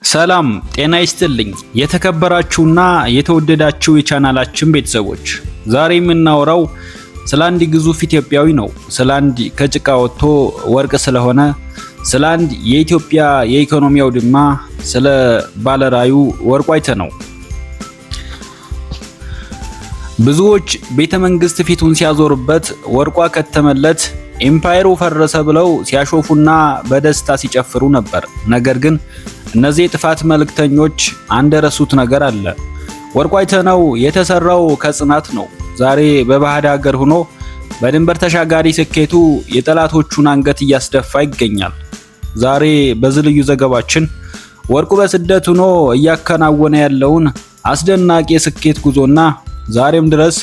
ሰላም ጤና ይስጥልኝ የተከበራችሁና የተወደዳችሁ የቻናላችን ቤተሰቦች፣ ዛሬ የምናወራው ስለ አንድ ግዙፍ ኢትዮጵያዊ ነው። ስለ አንድ ከጭቃ ወጥቶ ወርቅ ስለሆነ፣ ስለ አንድ የኢትዮጵያ የኢኮኖሚ አውድማ፣ ስለ ባለራዩ ወርቁ አይተነው። ብዙዎች ቤተመንግስት ፊቱን ሲያዞርበት ወርቋ ከተመለት ኤምፓየሩ ፈረሰ ብለው ሲያሾፉና በደስታ ሲጨፍሩ ነበር። ነገር ግን እነዚህ የጥፋት መልእክተኞች አንድ የረሱት ነገር አለ። ወርቁ አይተነው የተሰራው ከጽናት ነው። ዛሬ በባዕድ ሀገር ሆኖ በድንበር ተሻጋሪ ስኬቱ የጠላቶቹን አንገት እያስደፋ ይገኛል። ዛሬ በዚህ ልዩ ዘገባችን ወርቁ በስደት ሆኖ እያከናወነ ያለውን አስደናቂ የስኬት ጉዞና ዛሬም ድረስ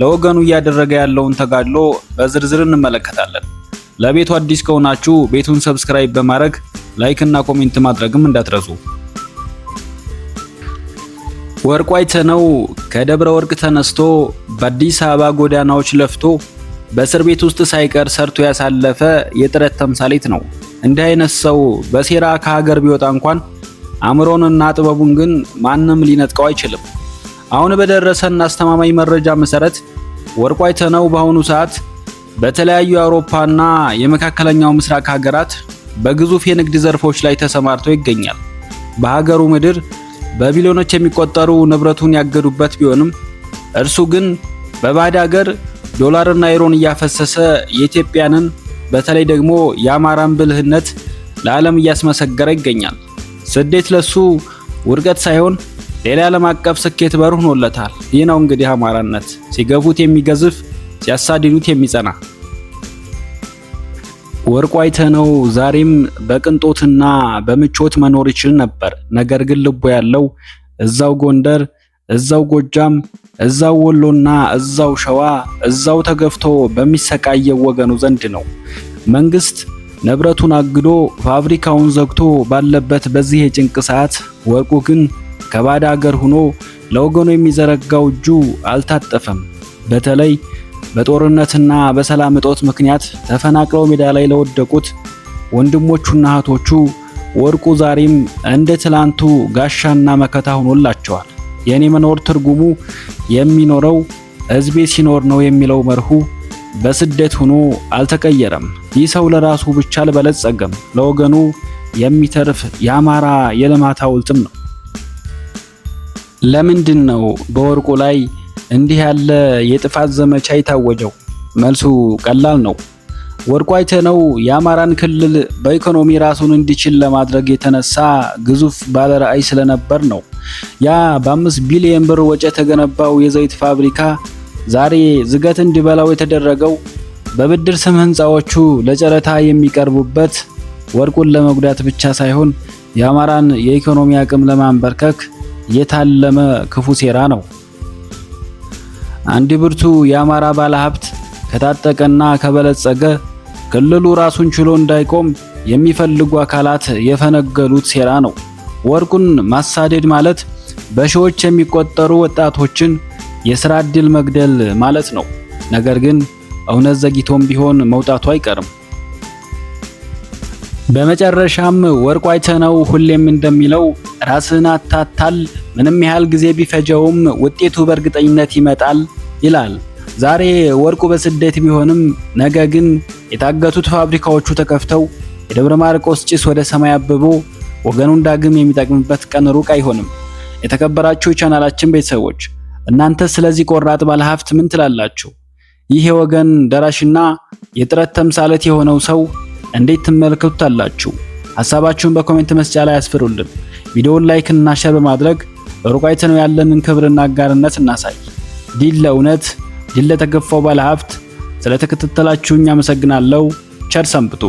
ለወገኑ እያደረገ ያለውን ተጋድሎ በዝርዝር እንመለከታለን። ለቤቱ አዲስ ከሆናችሁ ቤቱን ሰብስክራይብ በማድረግ ላይክ እና ኮሜንት ማድረግም እንዳትረሱ። ወርቁ አይተነው ከደብረ ወርቅ ተነስቶ በአዲስ አበባ ጎዳናዎች ለፍቶ በእስር ቤት ውስጥ ሳይቀር ሰርቶ ያሳለፈ የጥረት ተምሳሌት ነው። እንዲህ አይነት ሰው በሴራ ከሀገር ቢወጣ እንኳን አእምሮንና ጥበቡን ግን ማንም ሊነጥቀው አይችልም። አሁን በደረሰን አስተማማኝ መረጃ መሰረት ወርቁ አይተነው በአሁኑ ሰዓት በተለያዩ የአውሮፓና የመካከለኛው ምስራቅ ሀገራት በግዙፍ የንግድ ዘርፎች ላይ ተሰማርቶ ይገኛል። በሀገሩ ምድር በቢሊዮኖች የሚቆጠሩ ንብረቱን ያገዱበት ቢሆንም እርሱ ግን በባዕድ ሀገር ዶላርና ዩሮን እያፈሰሰ የኢትዮጵያንን በተለይ ደግሞ የአማራን ብልህነት ለዓለም እያስመሰገረ ይገኛል። ስደት ለሱ ውድቀት ሳይሆን ሌላ ዓለም አቀፍ ስኬት በር ሆኖለታል። ይህ ነው እንግዲህ አማራነት፣ ሲገፉት የሚገዝፍ ሲያሳድዱት የሚጸና። ወርቁ አይተነው ዛሬም በቅንጦትና በምቾት መኖር ይችል ነበር። ነገር ግን ልቡ ያለው እዛው ጎንደር፣ እዛው ጎጃም፣ እዛው ወሎና እዛው ሸዋ፣ እዛው ተገፍቶ በሚሰቃየው ወገኑ ዘንድ ነው። መንግስት ንብረቱን አግዶ ፋብሪካውን ዘግቶ ባለበት በዚህ የጭንቅ ሰዓት ወርቁ ግን ከባዕድ ሀገር ሆኖ ለወገኑ የሚዘረጋው እጁ አልታጠፈም። በተለይ በጦርነትና በሰላም እጦት ምክንያት ተፈናቅለው ሜዳ ላይ ለወደቁት ወንድሞቹና እህቶቹ ወርቁ ዛሬም እንደ ትላንቱ ጋሻና መከታ ሆኖላቸዋል። የኔ መኖር ትርጉሙ የሚኖረው ሕዝቤ ሲኖር ነው የሚለው መርሁ በስደት ሆኖ አልተቀየረም። ይህ ሰው ለራሱ ብቻ አልበለጸገም፣ ለወገኑ የሚተርፍ የአማራ የልማት ሐውልትም ነው። ለምንድን ነው በወርቁ ላይ እንዲህ ያለ የጥፋት ዘመቻ የታወጀው? መልሱ ቀላል ነው። ወርቁ አይተነው የአማራን ክልል በኢኮኖሚ ራሱን እንዲችል ለማድረግ የተነሳ ግዙፍ ባለራዕይ ስለነበር ነው። ያ በ5 ቢሊዮን ብር ወጪ የተገነባው የዘይት ፋብሪካ ዛሬ ዝገት እንዲበላው የተደረገው በብድር ስም ህንፃዎቹ ለጨረታ የሚቀርቡበት ወርቁን ለመጉዳት ብቻ ሳይሆን የአማራን የኢኮኖሚ አቅም ለማንበርከክ የታለመ ክፉ ሴራ ነው። አንድ ብርቱ የአማራ ባለሀብት ከታጠቀና ከበለጸገ ክልሉ ራሱን ችሎ እንዳይቆም የሚፈልጉ አካላት የፈነገሉት ሴራ ነው። ወርቁን ማሳደድ ማለት በሺዎች የሚቆጠሩ ወጣቶችን የሥራ ዕድል መግደል ማለት ነው። ነገር ግን እውነት ዘግይቶም ቢሆን መውጣቱ አይቀርም። በመጨረሻም ወርቁ አይተነው ሁሌም እንደሚለው ራስን አታታል፣ ምንም ያህል ጊዜ ቢፈጀውም ውጤቱ በእርግጠኝነት ይመጣል ይላል። ዛሬ ወርቁ በስደት ቢሆንም ነገ ግን የታገቱት ፋብሪካዎቹ ተከፍተው የደብረ ማርቆስ ጭስ ወደ ሰማይ አብቦ ወገኑን ዳግም የሚጠቅምበት ቀን ሩቅ አይሆንም። የተከበራችሁ ቻናላችን ቤተሰቦች፣ እናንተ ስለዚህ ቆራጥ ባለሀብት ምን ትላላችሁ? ይህ የወገን ደራሽና የጥረት ተምሳሌት የሆነው ሰው እንዴት ትመለከቱታላችሁ? ሐሳባችሁን በኮሜንት መስጫ ላይ አስፍሩልን። ቪዲዮውን ላይክ እና ሼር በማድረግ ወርቁ አይተነው ያለንን ክብርና አጋርነት እናሳይ። ድል ለእውነት፣ ድል ለተገፋው ባለሀብት። ስለተከታተላችሁኝ አመሰግናለሁ። ቸር ሰንብቱ።